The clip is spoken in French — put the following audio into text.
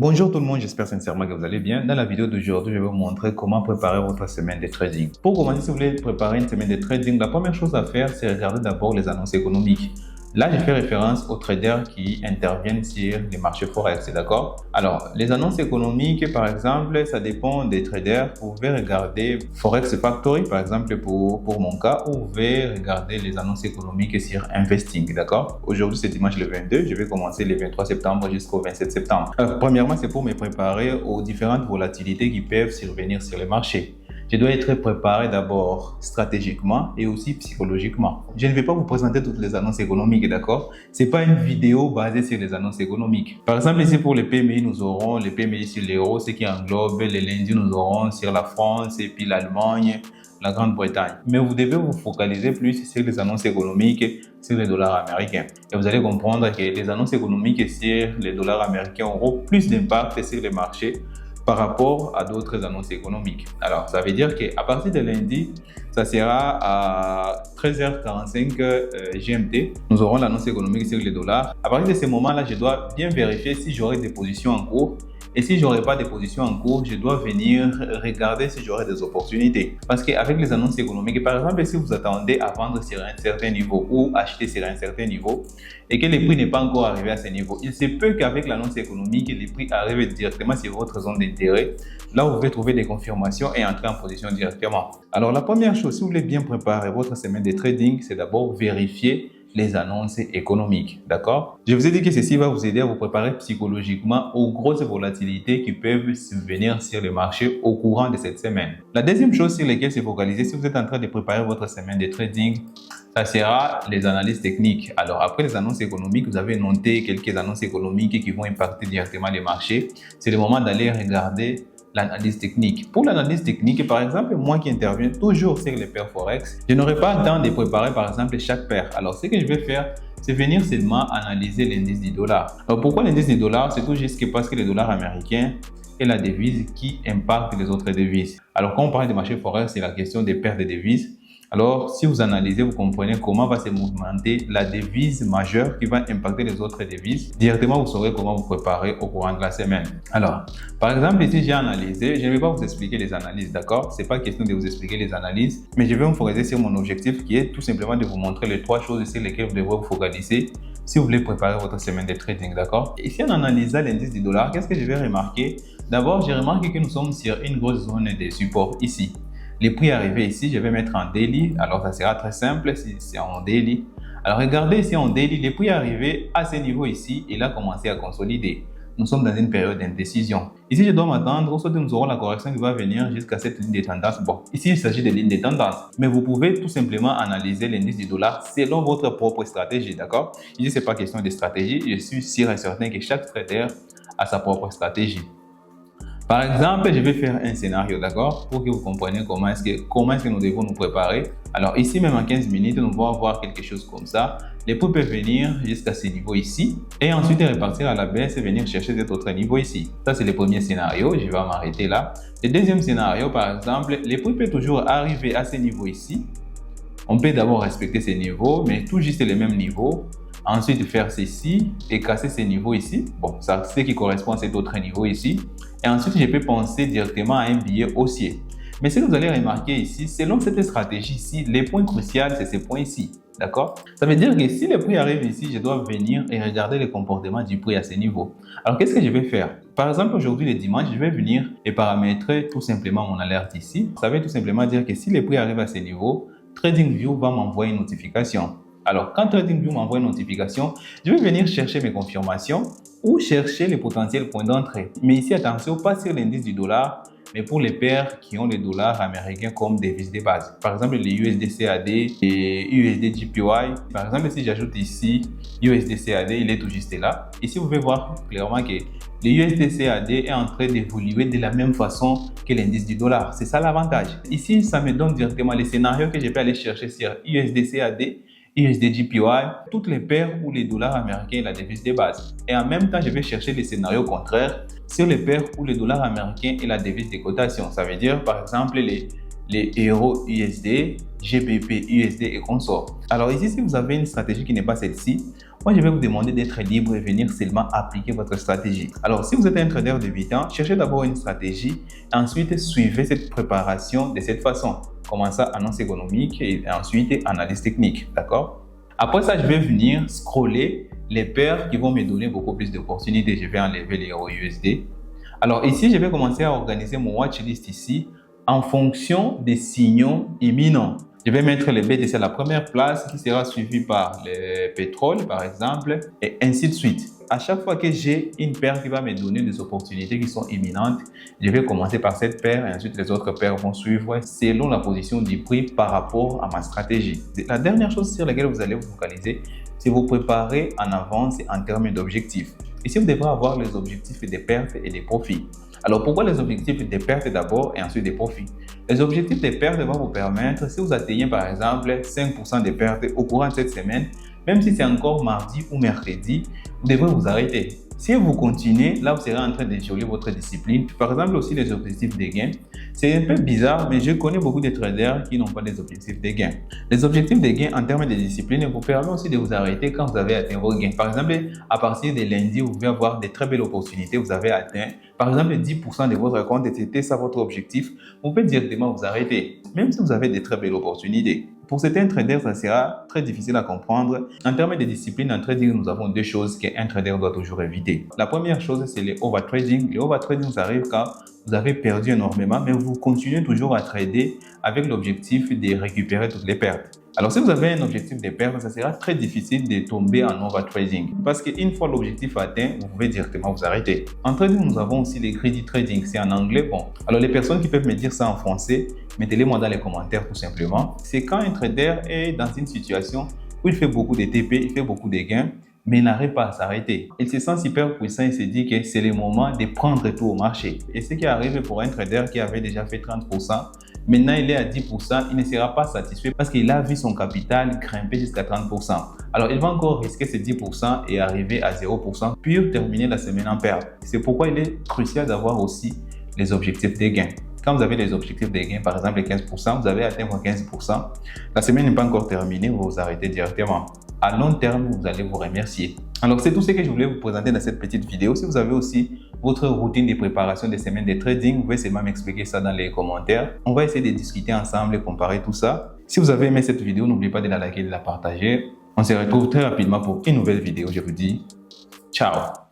Bonjour tout le monde, j'espère sincèrement que vous allez bien. Dans la vidéo d'aujourd'hui, je vais vous montrer comment préparer votre semaine de trading. Pour commencer, si vous voulez préparer une semaine de trading, la première chose à faire, c'est regarder d'abord les annonces économiques. Là, je fais référence aux traders qui interviennent sur les marchés forex, d'accord? Alors, les annonces économiques, par exemple, ça dépend des traders. Vous pouvez regarder Forex Factory, par exemple, pour mon cas, ou vous pouvez regarder les annonces économiques sur Investing, d'accord? Aujourd'hui, c'est dimanche le 22, je vais commencer le 23 septembre jusqu'au 27 septembre. Alors, premièrement, c'est pour me préparer aux différentes volatilités qui peuvent survenir sur les marchés. Je dois être préparé d'abord stratégiquement et aussi psychologiquement. Je ne vais pas vous présenter toutes les annonces économiques, d'accord? Ce n'est pas une vidéo basée sur les annonces économiques. Par exemple, ici pour les PMI, nous aurons les PMI sur l'euro, ce qui englobe les lundis, nous aurons sur la France et puis l'Allemagne, la Grande-Bretagne. Mais vous devez vous focaliser plus sur les annonces économiques sur les dollars américains. Et vous allez comprendre que les annonces économiques sur les dollars américains auront plus d'impact sur les marchés par rapport à d'autres annonces économiques. Alors, ça veut dire qu'à partir de lundi, ça sera à 13h45 GMT. Nous aurons l'annonce économique sur les dollars. À partir de ce moment-là, je dois bien vérifier si j'aurai des positions en cours. Et si je n'aurai pas de positions en cours, je dois venir regarder si j'aurai des opportunités. Parce qu'avec les annonces économiques, par exemple, si vous attendez à vendre sur un certain niveau ou acheter sur un certain niveau et que le prix n'est pas encore arrivé à ce niveau, il se peut qu'avec l'annonce économique, les prix arrivent directement sur votre zone d'intérêt. Là, vous pouvez trouver des confirmations et entrer en position directement. Alors, la première chose, si vous voulez bien préparer votre semaine de trading, c'est d'abord vérifier les annonces économiques, d'accord? Je vous ai dit que ceci va vous aider à vous préparer psychologiquement aux grosses volatilités qui peuvent survenir sur le marché au courant de cette semaine. La deuxième chose sur laquelle se focaliser si vous êtes en train de préparer votre semaine de trading, ça sera les analyses techniques. Alors, après les annonces économiques, vous avez noté quelques annonces économiques qui vont impacter directement les marchés. C'est le moment d'aller regarder l'analyse technique. Pour l'analyse technique, par exemple, moi qui interviens toujours sur les paires Forex, je n'aurai pas le temps de préparer par exemple chaque paire. Alors, ce que je vais faire, c'est venir seulement analyser l'indice du dollar. Alors, pourquoi l'indice du dollar? C'est tout juste parce que le dollar américain est la devise qui impacte les autres devises. Alors, quand on parle de marché Forex, c'est la question des paires de devises. Alors, si vous analysez, vous comprenez comment va se mouvementer la devise majeure qui va impacter les autres devises. Directement, vous saurez comment vous préparer au courant de la semaine. Alors, par exemple, ici, j'ai analysé. Je ne vais pas vous expliquer les analyses, d'accord? Ce n'est pas question de vous expliquer les analyses, mais je vais me focaliser sur mon objectif qui est tout simplement de vous montrer les trois choses sur lesquelles vous devrez vous focaliser si vous voulez préparer votre semaine de trading, d'accord? Ici, en analysant l'indice du dollar, qu'est-ce que je vais remarquer? D'abord, j'ai remarqué que nous sommes sur une grosse zone de support ici. Les prix arrivés ici, je vais mettre en daily. Alors, ça sera très simple si c'est en daily. Alors, regardez ici en daily, les prix arrivés à ce niveau ici, il a commencé à consolider. Nous sommes dans une période d'indécision. Ici, je dois m'attendre, soit nous aurons la correction qui va venir jusqu'à cette ligne de tendance. Bon, ici, il s'agit de lignes de tendance. Mais vous pouvez tout simplement analyser l'indice du dollar selon votre propre stratégie, d'accord? Ici, ce n'est pas question de stratégie. Je suis sûr et certain que chaque trader a sa propre stratégie. Par exemple, je vais faire un scénario, d'accord, pour que vous compreniez comment est-ce que nous devons nous préparer. Alors ici, même en 15 minutes, nous allons avoir quelque chose comme ça. Les prix peuvent venir jusqu'à ce niveau ici et ensuite repartir à la baisse et venir chercher cet autre niveau ici. Ça, c'est le premier scénario. Je vais m'arrêter là. Le deuxième scénario, par exemple, les prix peuvent toujours arriver à ce niveau ici. On peut d'abord respecter ces niveaux, mais tout juste les mêmes niveaux. Ensuite, faire ceci et casser ces niveaux ici. Bon, ça, c'est ce qui correspond à cet autre niveau ici. Et ensuite, je peux penser directement à un billet haussier. Mais ce que vous allez remarquer ici, selon cette stratégie ici, les points cruciaux, c'est ces points ici. D'accord? Ça veut dire que si le prix arrive ici, je dois venir et regarder le comportement du prix à ce niveau. Alors, qu'est-ce que je vais faire? Par exemple, aujourd'hui, le dimanche, je vais venir et paramétrer tout simplement mon alerte ici. Ça veut tout simplement dire que si le prix arrive à ce niveau, TradingView va m'envoyer une notification. Alors, quand TradingView m'envoie une notification, je vais venir chercher mes confirmations ou chercher les potentiels points d'entrée. Mais ici, attention, pas sur l'indice du dollar, mais pour les paires qui ont les dollars américains comme devise de base. Par exemple, les USD-CAD et USD-JPY. Par exemple, si j'ajoute ici USD-CAD, il est tout juste là. Ici, vous pouvez voir clairement que le USD-CAD est en train d'évoluer de la même façon que l'indice du dollar. C'est ça l'avantage. Ici, ça me donne directement les scénarios que je peux aller chercher sur USD-CAD, USD-JPY, toutes les paires où les dollars américains est la devise de base. Et en même temps, je vais chercher les scénarios contraires sur les paires où le dollar américain est la devise de cotation. Ça veut dire, par exemple, les euros USD, GBP USD et consorts. Alors ici, si vous avez une stratégie qui n'est pas celle-ci, moi, je vais vous demander d'être libre et venir seulement appliquer votre stratégie. Alors, si vous êtes un trader débutant, cherchez d'abord une stratégie, ensuite suivez cette préparation de cette façon. Commencez annonce économique et ensuite analyse technique, d'accord? Après ça, je vais venir scroller les paires qui vont me donner beaucoup plus d'opportunités. Je vais enlever les euros USD. Alors ici, je vais commencer à organiser mon watchlist ici en fonction des signaux imminents. Je vais mettre le BTC à la première place qui sera suivi par le pétrole par exemple et ainsi de suite. À chaque fois que j'ai une paire qui va me donner des opportunités qui sont imminentes, je vais commencer par cette paire et ensuite les autres paires vont suivre selon la position du prix par rapport à ma stratégie. La dernière chose sur laquelle vous allez vous focaliser, c'est vous préparer en avance en termes d'objectifs. Ici, vous devrez avoir les objectifs des pertes et des profits. Alors, pourquoi les objectifs des pertes d'abord et ensuite des profits? Les objectifs des pertes vont vous permettre, si vous atteignez par exemple 5% des pertes au courant de cette semaine, même si c'est encore mardi ou mercredi, vous devrez vous arrêter. Si vous continuez, là vous serez en train de violer votre discipline. Par exemple aussi les objectifs de gains. C'est un peu bizarre, mais je connais beaucoup de traders qui n'ont pas des objectifs de gains. Les objectifs de gains en termes de discipline vous permettent aussi de vous arrêter quand vous avez atteint vos gains. Par exemple, à partir de lundi, vous pouvez avoir des très belles opportunités. Vous avez atteint, par exemple, 10% de votre compte et c'était ça votre objectif. Vous pouvez directement vous arrêter, même si vous avez des très belles opportunités. Pour certains traders, ça sera très difficile à comprendre. En termes de discipline, en trading, nous avons deux choses qu'un trader doit toujours éviter. La première chose, c'est le overtrading. Le overtrading, ça arrive quand vous avez perdu énormément, mais vous continuez toujours à trader avec l'objectif de récupérer toutes les pertes. Alors, si vous avez un objectif de perte, ça sera très difficile de tomber en overtrading parce qu'une fois l'objectif atteint, vous pouvez directement vous arrêter. En trading, nous avons aussi les greedy trading. C'est en anglais. Bon, alors les personnes qui peuvent me dire ça en français, mettez-les-moi dans les commentaires tout simplement. C'est quand un trader est dans une situation où il fait beaucoup de TP, il fait beaucoup de gains, mais il n'arrive pas à s'arrêter. Il se sent super puissant, il se dit que c'est le moment de prendre tout au marché. Et ce qui arrive pour un trader qui avait déjà fait 30%, maintenant il est à 10%, il ne sera pas satisfait parce qu'il a vu son capital grimper jusqu'à 30%. Alors il va encore risquer ces 10% et arriver à 0%, puis terminer la semaine en perte. C'est pourquoi il est crucial d'avoir aussi les objectifs des gains. Quand vous avez les objectifs des gains, par exemple les 15%, vous avez atteint vos 15%, la semaine n'est pas encore terminée, vous vous arrêtez directement. À long terme, vous allez vous remercier. Alors, c'est tout ce que je voulais vous présenter dans cette petite vidéo. Si vous avez aussi votre routine de préparation des semaines de trading, vous pouvez seulement m'expliquer ça dans les commentaires. On va essayer de discuter ensemble et comparer tout ça. Si vous avez aimé cette vidéo, n'oubliez pas de la liker et de la partager. On se retrouve très rapidement pour une nouvelle vidéo. Je vous dis ciao.